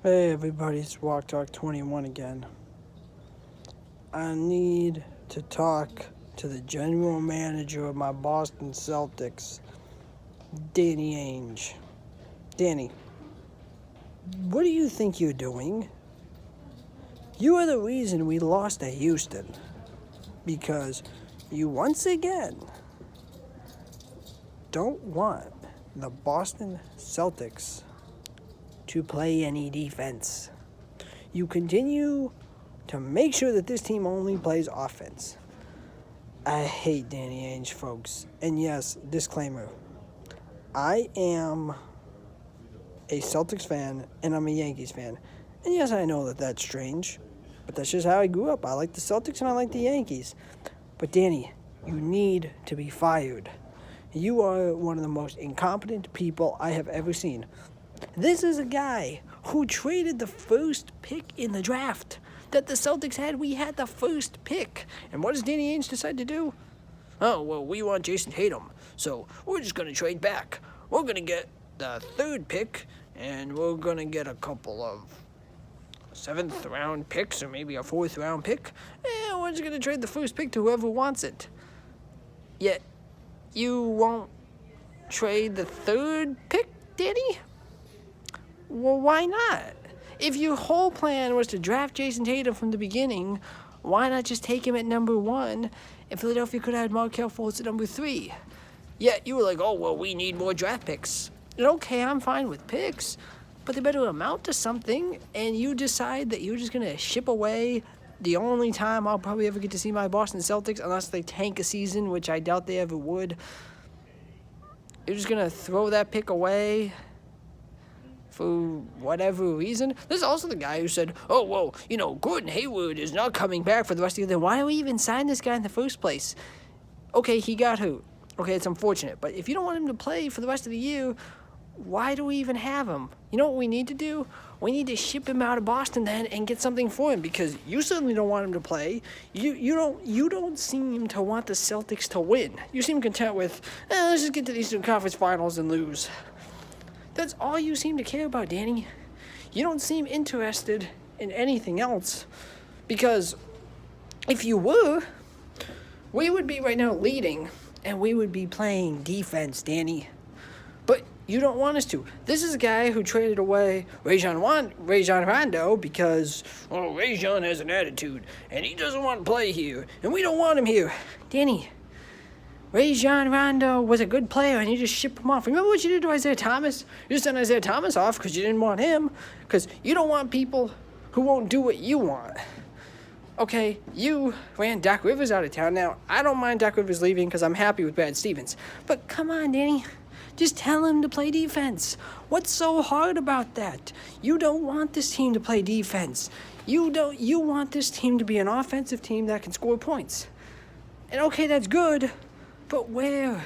Hey everybody, it's Walk Talk 21 again. I need to talk to the general manager of my Boston Celtics, Danny Anige. Danny, what do you think you're doing? You are the reason we lost to Houston. Because you once again don't want the Boston Celtics to play any defense. You continue to make sure that this team only plays offense. I hate Danny Ainge, folks. And yes, disclaimer, I am a Celtics fan and I'm a Yankees fan. And yes, I know that that's strange, but that's just how I grew up. I like the Celtics and I like the Yankees. But Danny, you need to be fired. You are one of the most incompetent people I have ever seen. This is a guy who traded the first pick in the draft that the Celtics had. We had the first pick. And what does Danny Ainge decide to do? Oh, well, we want Jason Tatum, so we're just going to trade back. We're going to get the third pick, and we're going to get a couple of seventh-round picks or maybe a fourth-round pick. And we're just going to trade the first pick to whoever wants it. Yet, you won't trade the third pick, Danny? Well, why not? If your whole plan was to draft Jason Tatum from the beginning, why not just take him at number 1 and Philadelphia could have had Markelle Fultz at number 3? Yet you were like, oh, well, we need more draft picks. And okay, I'm fine with picks, but they better amount to something, and you decide that you're just going to ship away the only time I'll probably ever get to see my Boston Celtics, unless they tank a season, which I doubt they ever would. You're just going to throw that pick away for whatever reason. This is also the guy who said, oh, well, Gordon Hayward is not coming back for the rest of the year. Then why do we even sign this guy in the first place? Okay, he got hurt. Okay, it's unfortunate. But if you don't want him to play for the rest of the year, why do we even have him? You know what we need to do? We need to ship him out of Boston then and get something for him, because you certainly don't want him to play. You don't seem to want the Celtics to win. You seem content with, let's just get to the Eastern Conference Finals and lose. That's all you seem to care about, Danny. You don't seem interested in anything else. Because if you were, we would be right now leading, and we would be playing defense, Danny. But you don't want us to. This is a guy who traded away Rajon Rondo because, well, Rajon has an attitude, and he doesn't want to play here, and we don't want him here. Danny, Rajon Rondo was a good player, and you just shipped him off. Remember what you did to Isaiah Thomas? You just sent Isaiah Thomas off because you didn't want him, because you don't want people who won't do what you want. Okay, you ran Doc Rivers out of town. Now, I don't mind Doc Rivers leaving because I'm happy with Brad Stevens. But come on, Danny. Just tell him to play defense. What's so hard about that? You don't want this team to play defense. You want this team to be an offensive team that can score points. And okay, that's good. But where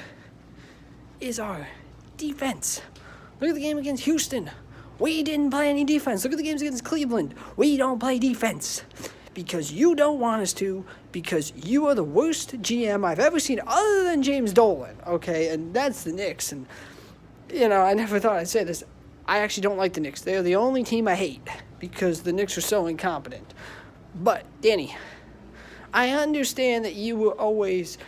is our defense? Look at the game against Houston. We didn't play any defense. Look at the games against Cleveland. We don't play defense. Because you don't want us to. Because you are the worst GM I've ever seen other than James Dolan. Okay, and that's the Knicks. And, I never thought I'd say this. I actually don't like the Knicks. They're the only team I hate. Because the Knicks are so incompetent. But, Danny, I understand that you were always,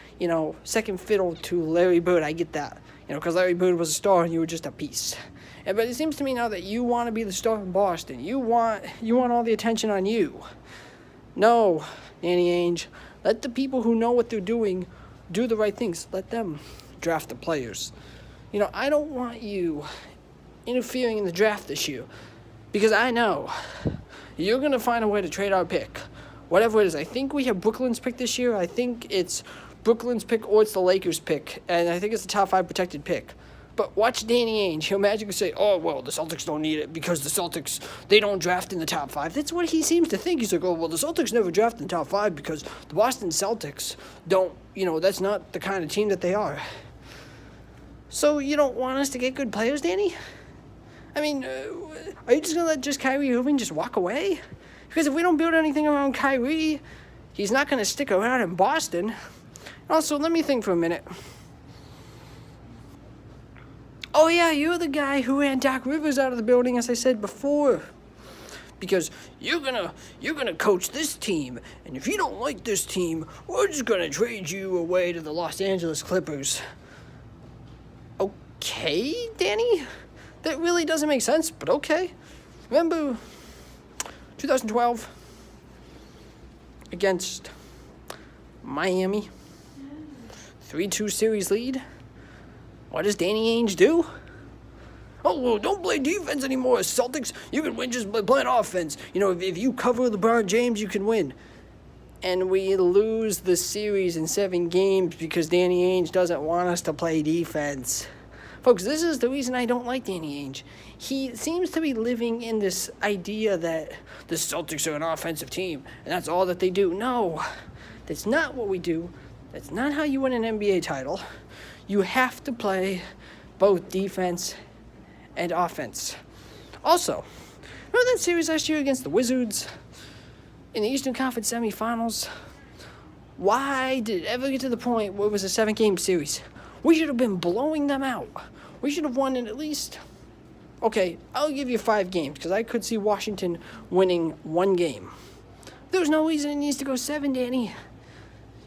second fiddle to Larry Bird. I get that. Because Larry Bird was a star and you were just a piece. But it seems to me now that you want to be the star in Boston. You want all the attention on you. No, Danny Ainge. Let the people who know what they're doing do the right things. Let them draft the players. I don't want you interfering in the draft this year. Because I know you're going to find a way to trade our pick. Whatever it is. I think we have Brooklyn's pick this year. I think it's Brooklyn's pick or it's the Lakers' pick. And I think it's the top 5 protected pick. But watch Danny Ainge. He'll magically say, oh, well, the Celtics don't need it because the Celtics, they don't draft in the top 5. That's what he seems to think. He's like, oh, well, the Celtics never draft in the top 5 because the Boston Celtics don't, that's not the kind of team that they are. So you don't want us to get good players, Danny? I mean, are you just going to let just Kyrie Irving just walk away? Because if we don't build anything around Kyrie, he's not going to stick around in Boston. Also, let me think for a minute. Oh, yeah, you're the guy who ran Doc Rivers out of the building, as I said before. because you're gonna coach this team, and if you don't like this team, we're just gonna trade you away to the Los Angeles Clippers. Okay, Danny? That really doesn't make sense, but okay. Remember 2012 against Miami? 3-2 series lead. What does Danny Ainge do? Oh, well, don't play defense anymore, Celtics. You can win just by playing offense. You know, if you cover LeBron James, you can win. And we lose the series in 7 games because Danny Ainge doesn't want us to play defense. Folks, this is the reason I don't like Danny Ainge. He seems to be living in this idea that the Celtics are an offensive team, and that's all that they do. No, that's not what we do. That's not how you win an NBA title. You have to play both defense and offense. Also, remember that series last year against the Wizards in the Eastern Conference semifinals? Why did it ever get to the point where it was a 7-game series? We should have been blowing them out. We should have won in at least... Okay, I'll give you 5 games because I could see Washington winning 1 game. There's no reason it needs to go 7, Danny.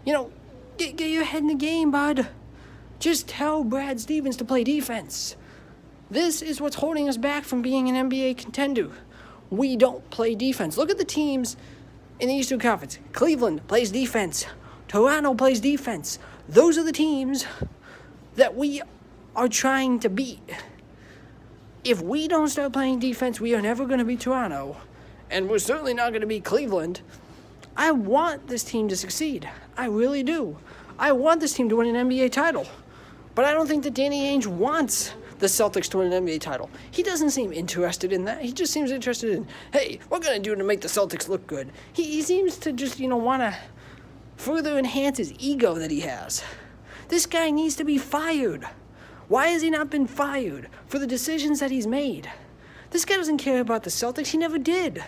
You know, get your head in the game, bud. Just tell Brad Stevens to play defense. This is what's holding us back from being an NBA contender. We don't play defense. Look at the teams in the Eastern Conference. Cleveland plays defense. Toronto plays defense. Those are the teams that we are trying to beat. If we don't start playing defense, we are never going to beat Toronto. And we're certainly not going to beat Cleveland. I want this team to succeed. I really do. I want this team to win an NBA title. But I don't think that Danny Ainge wants the Celtics to win an NBA title. He doesn't seem interested in that. He just seems interested in, hey, what can I do to make the Celtics look good? He seems to just, want to further enhance his ego that he has. This guy needs to be fired. Why has he not been fired for the decisions that he's made? This guy doesn't care about the Celtics. He never did.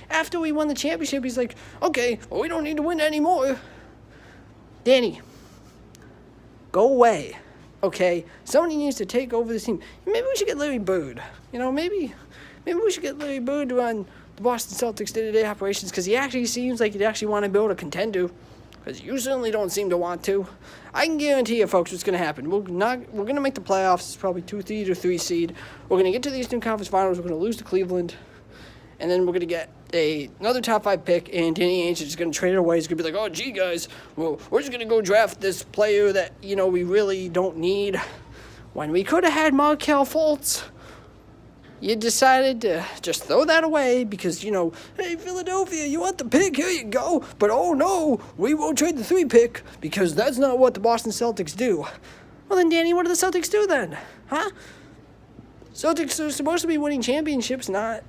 After we won the championship, he's like, okay, well, we don't need to win anymore. Danny, go away. Okay, somebody needs to take over this team. Maybe we should get Larry Bird. Maybe we should get Larry Bird to run the Boston Celtics day-to-day operations because he actually seems like he'd actually want to build a contender. Because you certainly don't seem to want to. I can guarantee you, folks, what's going to happen. We're going to make the playoffs. It's probably 2 seed or 3 seed. We're going to get to the Eastern Conference Finals. We're going to lose to Cleveland. And then we're going to get another top 5 pick, and Danny Ainge is just going to trade it away. He's going to be like, oh, gee, guys, well, we're just going to go draft this player that, we really don't need. When we could have had Markelle Fultz, you decided to just throw that away because, hey, Philadelphia, you want the pick? Here you go. But, oh, no, we won't trade the 3 pick because that's not what the Boston Celtics do. Well, then, Danny, what do the Celtics do then? Huh? Celtics are supposed to be winning championships, not...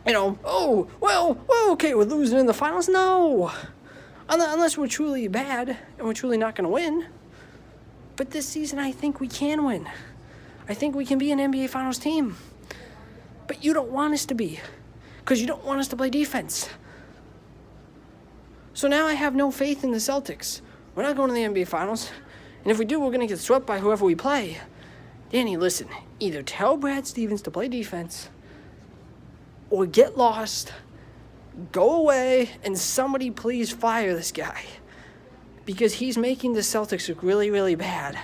okay, we're losing in the finals. No. Unless we're truly bad and we're truly not going to win. But this season, I think we can win. I think we can be an NBA Finals team. But you don't want us to be. Because you don't want us to play defense. So now I have no faith in the Celtics. We're not going to the NBA Finals. And if we do, we're going to get swept by whoever we play. Danny, listen. Either tell Brad Stevens to play defense... or get lost, go away, and somebody please fire this guy. Because he's making the Celtics look really, really bad.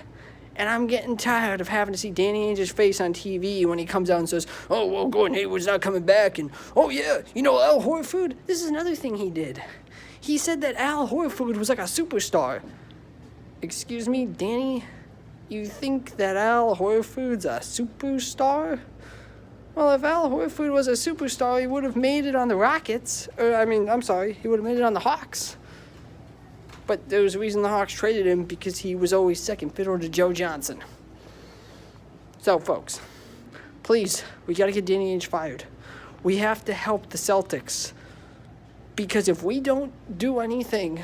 And I'm getting tired of having to see Danny Ainge's face on TV when he comes out and says, oh, well, Gordon Hayward's not coming back. And, oh, yeah, Al Horford. This is another thing he did. He said that Al Horford was like a superstar. Excuse me, Danny? You think that Al Horford's a superstar? Well, if Al Horford was a superstar, he would have made it on the Rockets. He would have made it on the Hawks. But there was a reason the Hawks traded him because he was always second fiddle to Joe Johnson. So, folks, please, we got to get Danny Ainge fired. We have to help the Celtics. Because if we don't do anything,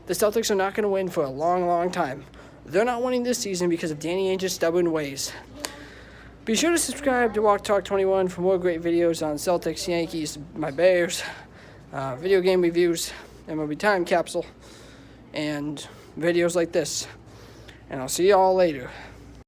the Celtics are not going to win for a long, long time. They're not winning this season because of Danny Ainge's stubborn ways. Be sure to subscribe to Walk Talk 21 for more great videos on Celtics, Yankees, my Bears, video game reviews, MLB Time Capsule, and videos like this. And I'll see you all later.